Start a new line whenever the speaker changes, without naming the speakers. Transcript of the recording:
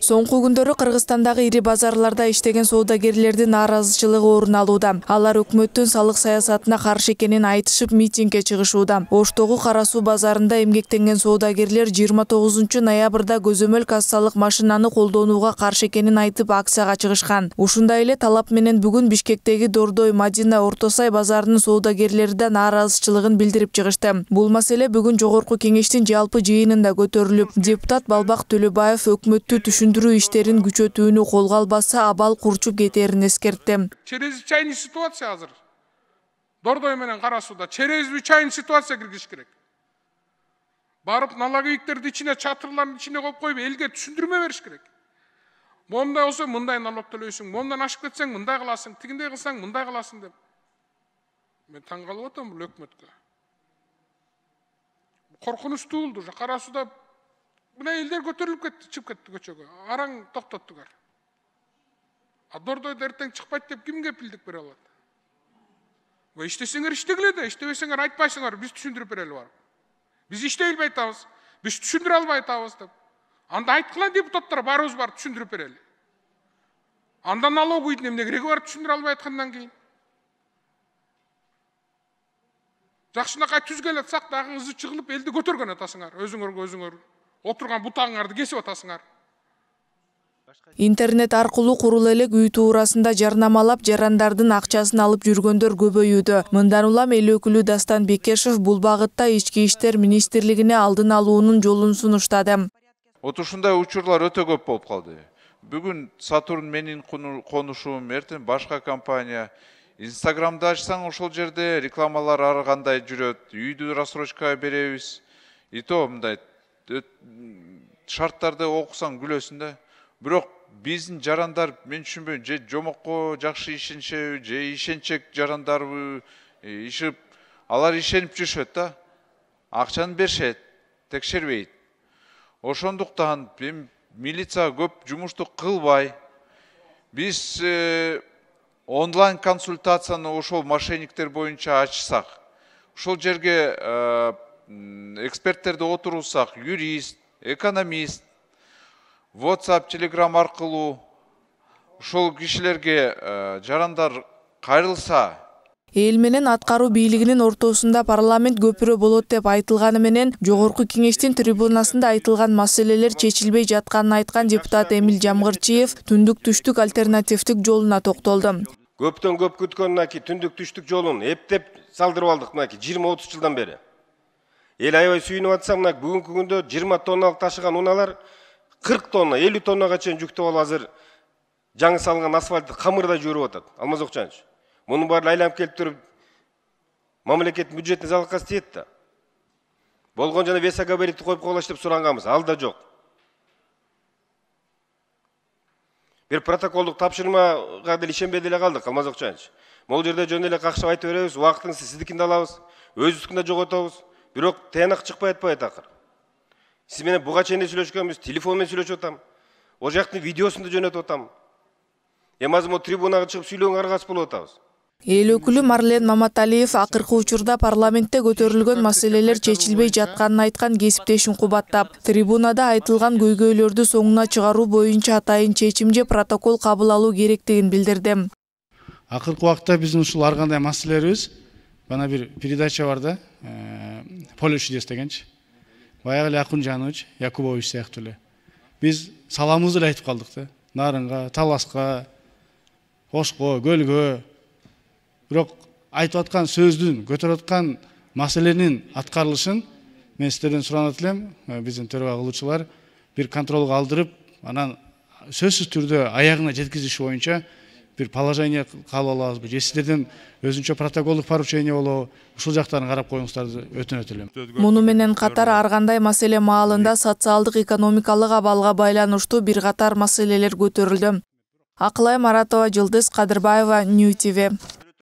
Соңку күндөрү Кыргызстандагы ири базарларда иштеген соодагерлердин нааразычылыгы орун алууда. Алар өкмөттүн салык саясатына каршы экенин айтышып митингге чыгышууда. Оштогу Кара Суу базарында эмгектенген соодагерлер 29 ноябрда көзөмөл кассалык машинаны колдонууга каршы экенин айтып акцияга чыгышкан. Ушундай эле талап менен бүгүн Бишкектеги Дордой, Мадина, Ортосай базарынын соодагерлери да нааразычылыгын билдирип чыгышты. Бул маселе бүгүн Жогорку Кеңештин жалпы жыйынында көтөрүлүп, депутат Балбак Төлөбаев өкмөттү түшүндүрүү иштерин күчөтүүнү колго албаса абал курчуп кетерин эскертти.
Чрезвычайный ситуация азыр. Дордой менен Кара Сууда чрезвычайный ситуация киргизиш керек. Барып налоговиктерди ичине, чатырлардын ичине коюп коюп элге түшүндүрмө бериш керек. Мондай болсо мындай налог төлөйсүң, мондан ашып кетсең мындай кыласың, тигиндей кылсаң мындай кыласың деп. Мен таң калып атам бул өкмөткө. Коркунучтуу болду. Кара Сууда мына элдер көтөрүлүп кетти, чыгып кетти көчөгө. Араң токтоттугар. А Дордойдо эртең чыкпайт деп ким кепилдик бере алат? Иштесеңер иштегиле да, иштебесеңер айтпайсыңар, биз түшүндүрүп берели барып. Биз иштей албай атабыз, биз түшүндүрө албай атабыз деп. Анда айткыла депутаттар барыбыз бар түшүндүрүп берели. Анда налоговыйдын эмне кереги бар түшүндүрө албай аткандан кийин. Жакшынакай түзгө атсак дагы ызы чыгылып элди көтөргөн атасыңар, өзүңөр отурган бутаңыңарды кесип атасыңар.
Интернет аркылуу курул элек үй туурасында жарнамалап, жарандардын акчасын алып жүргөндөр көбөйүүдө. Мындан улам эл өкүлү Дастан Бекешев бул багытта Ички иштер министрлигине алдын алуунун жолун сунуштады.
Ушундай учурлар өтө көп болуп калды. Бүгүн Сатурн менин конушум, эртең башка компания. Инстаграмда ачсаң ошол жерде рекламалар ар кандай жүрөт. Үйдү рассрочкага беребиз. И то мындай шарттарды окусаң күлөсүң да. Бирок биздин жарандар мен түшүнбөйм, же жомокко жакшы ишенишеби, же ишенчек жарандарбы, ишип, алар ишенип жүрүшөт да. Акчаны беришет, текшербейт. Ошондуктан милиция көп жумушту кылбай. Биз онлайн консультацияны ошол мошенниктер боюнча ачсак, ошол жерге эксперттерди отурусак, юрист, экономист, WhatsApp, Telegram аркылуу ошол кишилерге жарандар кайрылса.
Эл менен аткаруу бийлигинин ортосунда парламент көпүрө болот деп айтылганы менен Жогорку Кеңештин трибунасында айтылган маселелер чечилбей жатканын айткан депутат Эмил Жамгырчиев түндүк-түштүк альтернативдик жолуна токтолду.
Көптөн көп күткөн мынакей түндүк-түштүк жолун эптеп салдырып алдык мынакей 20-30 жылдан бери. Эл аябай сүйүнүп атса, мына бүгүнкү күндө 20 тонналык ташыган унаалар 40 тонна, 50 тоннага чейин жүктөп алып азыр жаңы салынган асфальтты камырдай жүрүп атат. Алмаз Окчанович, мунун баары айланып келип туруп мамлекеттин бюджетине залыкка тиет да. Болгон жана веса габаритти коюп коелоч деп суранганбыз, ал да жок. Бир протоколдук тапшырмага деле ишенбей деле калдык, Алмаз Окчанович. Могул жерде жөн эле какшап айтып беребиз, убактыңызды сиздикинде алабыз, өзүбүздүкүндө жоготобуз. Бирок тыянак чыкпай атпайт акыр. Сиз менен буга чейин сүйлөшкөнбүз, телефон менен сүйлөшүп атам. О жактын видеосун да жөнөтүп атам. Эми азыр могу трибунага чыгып сүйлөөгө аргасыз болуп атабыз.
Эл өкүлү Марлен Маматалиев акыркы учурда парламентте көтөрүлгөн маселелер чечилбей жатканын айткан кесиптешин кубаттап, трибунада айтылган көйгөйлөрдү соңуна чыгаруу боюнча атайын чечим же протокол кабыл алуу керектигин билдирди.
Акыркы убакта биздин ушул ар кандай маселелерибиз, бана бир передача бар да, поле чудес дегенчи. Баягы эле Акунжанович, Якубович сыяктуу эле. Биз саламыбызды эле айтып калдык да. Нарынга, Таласка, Ошко, Көлгө. Бирок айтып аткан сөздүн, көтөрүп аткан маселенин аткарылышын мен сиздерден суранат элем, биздин төрага кылуучулар бир контролго алдырып, анан сөзсүз түрдө аягына жеткизиш боюнча бир положение кабыл алабызбы, же сиздерден өзүнчө протоколдук поручение болобу, ушул жактарын карап коюңуздарды өтүнөт элем.
Муну менен катар ар кандай маселе маалында социалдык экономикалык абалга байланыштуу бир катар маселелер көтөрүлдү. Акылай Маратова, Жылдыз Кадырбаева, Нью ТВ.